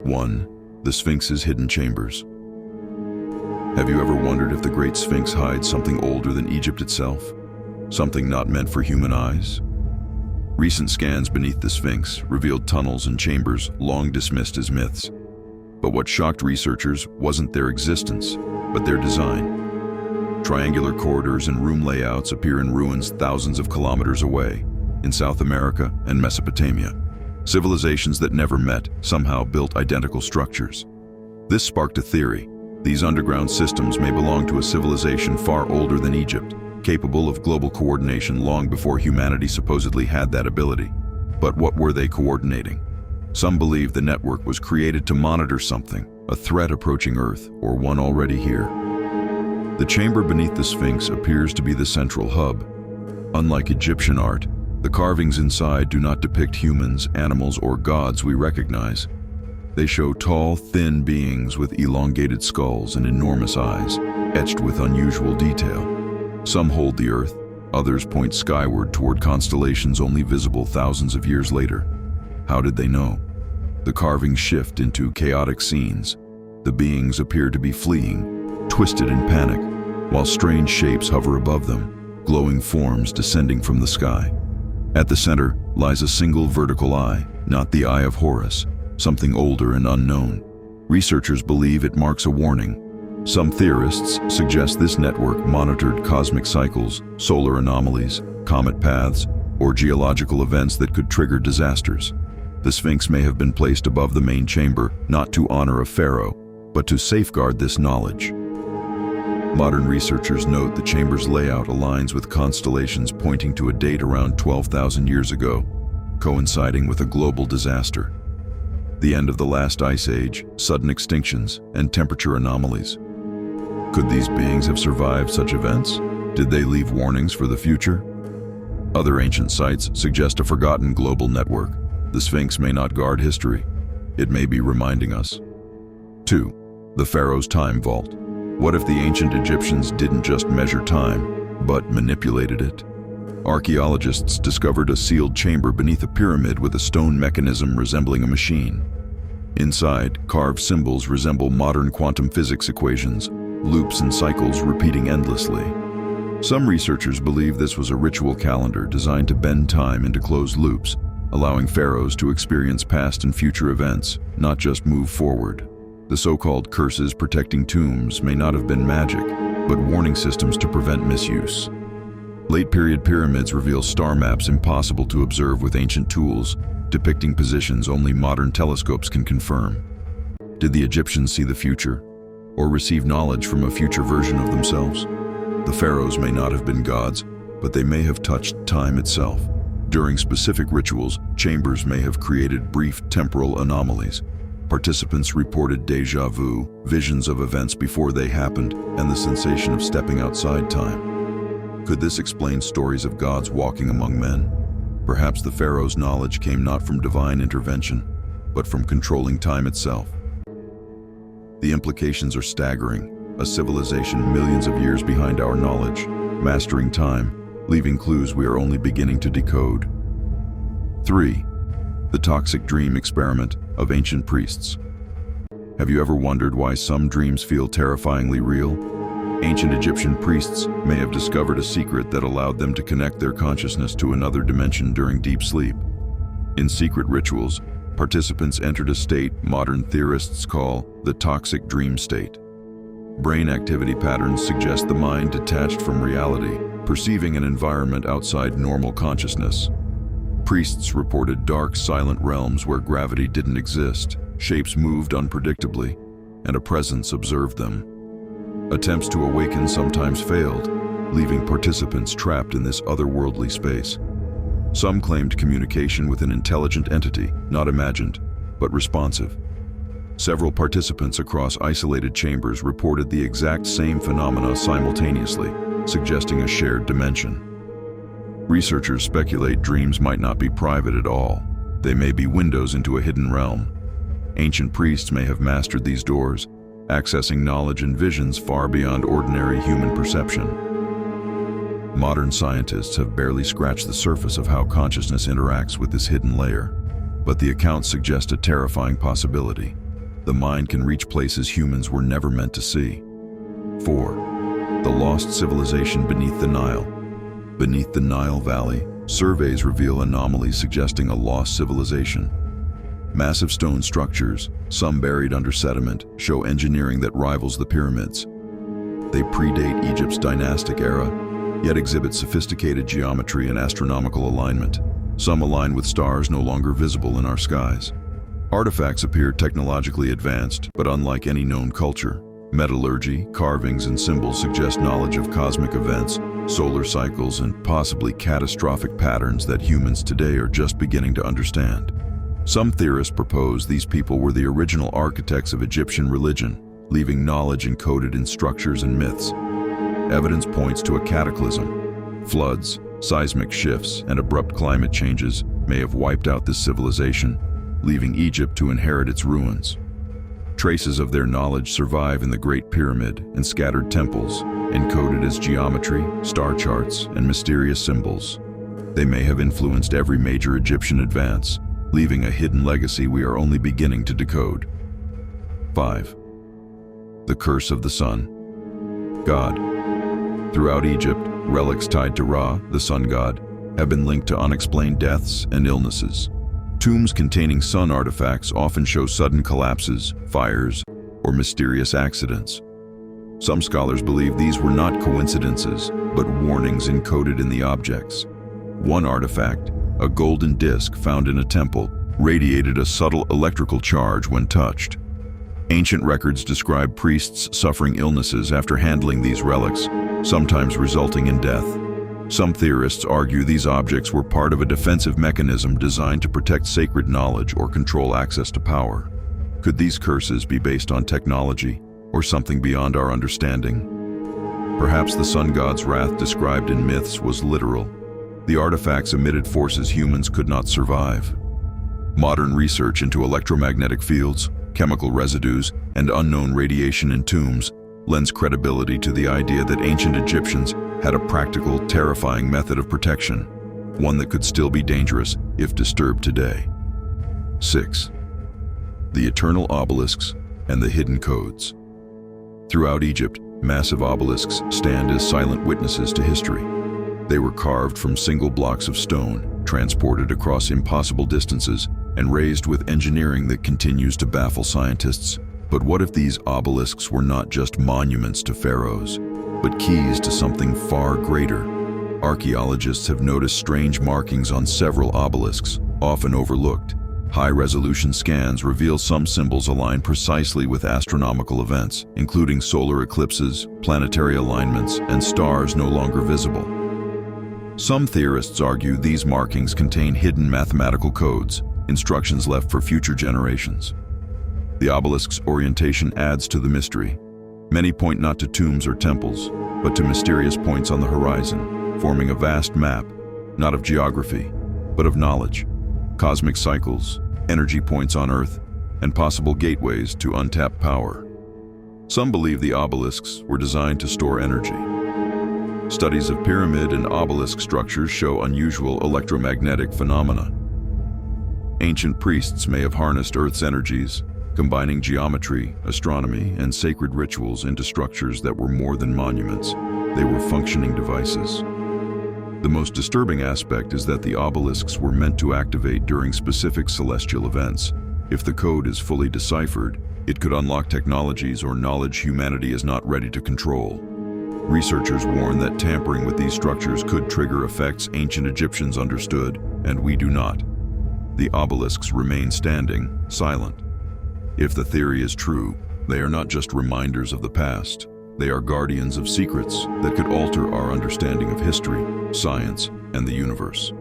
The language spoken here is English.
1. The Sphinx's hidden chambers. Have you ever wondered if the Great Sphinx hides something older than Egypt itself? Something not meant for human eyes? Recent scans beneath the Sphinx revealed tunnels and chambers long dismissed as myths. But what shocked researchers wasn't their existence, but their design. Triangular corridors and room layouts appear in ruins thousands of kilometers away, in South America and Mesopotamia. Civilizations that never met somehow built identical structures. This sparked a theory. These underground systems may belong to a civilization far older than Egypt, capable of global coordination long before humanity supposedly had that ability. But what were they coordinating? Some believe the network was created to monitor something, a threat approaching Earth, or one already here. The chamber beneath the Sphinx appears to be the central hub. Unlike Egyptian art, the carvings inside do not depict humans, animals, or gods we recognize. They show tall, thin beings with elongated skulls and enormous eyes, etched with unusual detail. Some hold the Earth, others point skyward toward constellations only visible thousands of years later. How did they know? The carvings shift into chaotic scenes. The beings appear to be fleeing, twisted in panic, while strange shapes hover above them, glowing forms descending from the sky. At the center lies a single vertical eye, not the Eye of Horus, something older and unknown. Researchers believe it marks a warning. Some theorists suggest this network monitored cosmic cycles, solar anomalies, comet paths, or geological events that could trigger disasters. The Sphinx may have been placed above the main chamber, not to honor a pharaoh, but to safeguard this knowledge. Modern researchers note the chamber's layout aligns with constellations pointing to a date around 12,000 years ago, coinciding with a global disaster. The end of the last ice age, sudden extinctions, and temperature anomalies. Could these beings have survived such events? Did they leave warnings for the future? Other ancient sites suggest a forgotten global network. The Sphinx may not guard history. It may be reminding us. 2. The Pharaoh's time vault. What if the ancient Egyptians didn't just measure time, but manipulated it? Archaeologists discovered a sealed chamber beneath a pyramid with a stone mechanism resembling a machine. Inside, carved symbols resemble modern quantum physics equations, loops and cycles repeating endlessly. Some researchers believe this was a ritual calendar designed to bend time into closed loops, allowing pharaohs to experience past and future events, not just move forward. The so-called curses protecting tombs may not have been magic, but warning systems to prevent misuse. Late-period pyramids reveal star maps impossible to observe with ancient tools, depicting positions only modern telescopes can confirm. Did the Egyptians see the future, or receive knowledge from a future version of themselves? The pharaohs may not have been gods, but they may have touched time itself. During specific rituals, chambers may have created brief temporal anomalies. Participants reported déjà vu, visions of events before they happened, and the sensation of stepping outside time. Could this explain stories of gods walking among men? Perhaps the pharaoh's knowledge came not from divine intervention, but from controlling time itself. The implications are staggering. A civilization millions of years behind our knowledge, mastering time, leaving clues we are only beginning to decode. 3. The toxic dream experiment of ancient priests. Have you ever wondered why some dreams feel terrifyingly real? Ancient Egyptian priests may have discovered a secret that allowed them to connect their consciousness to another dimension during deep sleep. In secret rituals, participants entered a state modern theorists call the toxic dream state. Brain activity patterns suggest the mind detached from reality, perceiving an environment outside normal consciousness. Priests reported dark, silent realms where gravity didn't exist, shapes moved unpredictably, and a presence observed them. Attempts to awaken sometimes failed, leaving participants trapped in this otherworldly space. Some claimed communication with an intelligent entity, not imagined, but responsive. Several participants across isolated chambers reported the exact same phenomena simultaneously, suggesting a shared dimension. Researchers speculate dreams might not be private at all. They may be windows into a hidden realm. Ancient priests may have mastered these doors, accessing knowledge and visions far beyond ordinary human perception. Modern scientists have barely scratched the surface of how consciousness interacts with this hidden layer, but the accounts suggest a terrifying possibility. the mind can reach places humans were never meant to see. 4. The lost civilization beneath the Nile. Beneath the Nile Valley, surveys reveal anomalies suggesting a lost civilization. Massive stone structures, some buried under sediment, show engineering that rivals the pyramids. They predate Egypt's dynastic era, yet exhibit sophisticated geometry and astronomical alignment. Some align with stars no longer visible in our skies. Artifacts appear technologically advanced, but unlike any known culture. Metallurgy, carvings, and symbols suggest knowledge of cosmic events, solar cycles, and possibly catastrophic patterns that humans today are just beginning to understand. Some theorists propose these people were the original architects of Egyptian religion, leaving knowledge encoded in structures and myths. Evidence points to a cataclysm. Floods, seismic shifts, and abrupt climate changes may have wiped out this civilization, leaving Egypt to inherit its ruins. Traces of their knowledge survive in the Great Pyramid and scattered temples, encoded as geometry, star charts, and mysterious symbols. They may have influenced every major Egyptian advance, leaving a hidden legacy we are only beginning to decode. 5. The Curse of the Sun. God. Throughout Egypt, relics tied to Ra, the sun god, have been linked to unexplained deaths and illnesses. Tombs containing sun artifacts often show sudden collapses, fires, or mysterious accidents. Some scholars believe these were not coincidences, but warnings encoded in the objects. One artifact, a golden disc found in a temple, radiated a subtle electrical charge when touched. Ancient records describe priests suffering illnesses after handling these relics, sometimes resulting in death. Some theorists argue these objects were part of a defensive mechanism designed to protect sacred knowledge or control access to power. Could these curses be based on technology or something beyond our understanding? Perhaps the sun god's wrath described in myths was literal. The artifacts emitted forces humans could not survive. Modern research into electromagnetic fields, chemical residues, and unknown radiation in tombs lends credibility to the idea that ancient Egyptians had a practical, terrifying method of protection, one that could still be dangerous if disturbed today. 6. The Eternal Obelisks and the Hidden Codes. Throughout Egypt, massive obelisks stand as silent witnesses to history. They were carved from single blocks of stone, transported across impossible distances, and raised with engineering that continues to baffle scientists. But what if these obelisks were not just monuments to pharaohs, but keys to something far greater? Archaeologists have noticed strange markings on several obelisks, often overlooked. High-resolution scans reveal some symbols align precisely with astronomical events, including solar eclipses, planetary alignments, and stars no longer visible. Some theorists argue these markings contain hidden mathematical codes, instructions left for future generations. The obelisk's orientation adds to the mystery. Many point not to tombs or temples, but to mysterious points on the horizon, forming a vast map, not of geography, but of knowledge, cosmic cycles, energy points on Earth, and possible gateways to untapped power. Some believe the obelisks were designed to store energy. Studies of pyramid and obelisk structures show unusual electromagnetic phenomena. Ancient priests may have harnessed Earth's energies, combining geometry, astronomy, and sacred rituals into structures that were more than monuments. They were functioning devices. The most disturbing aspect is that the obelisks were meant to activate during specific celestial events. If the code is fully deciphered, it could unlock technologies or knowledge humanity is not ready to control. Researchers warn that tampering with these structures could trigger effects ancient Egyptians understood, and we do not. The obelisks remain standing, silent. If the theory is true, they are not just reminders of the past. They are guardians of secrets that could alter our understanding of history, science, and the universe.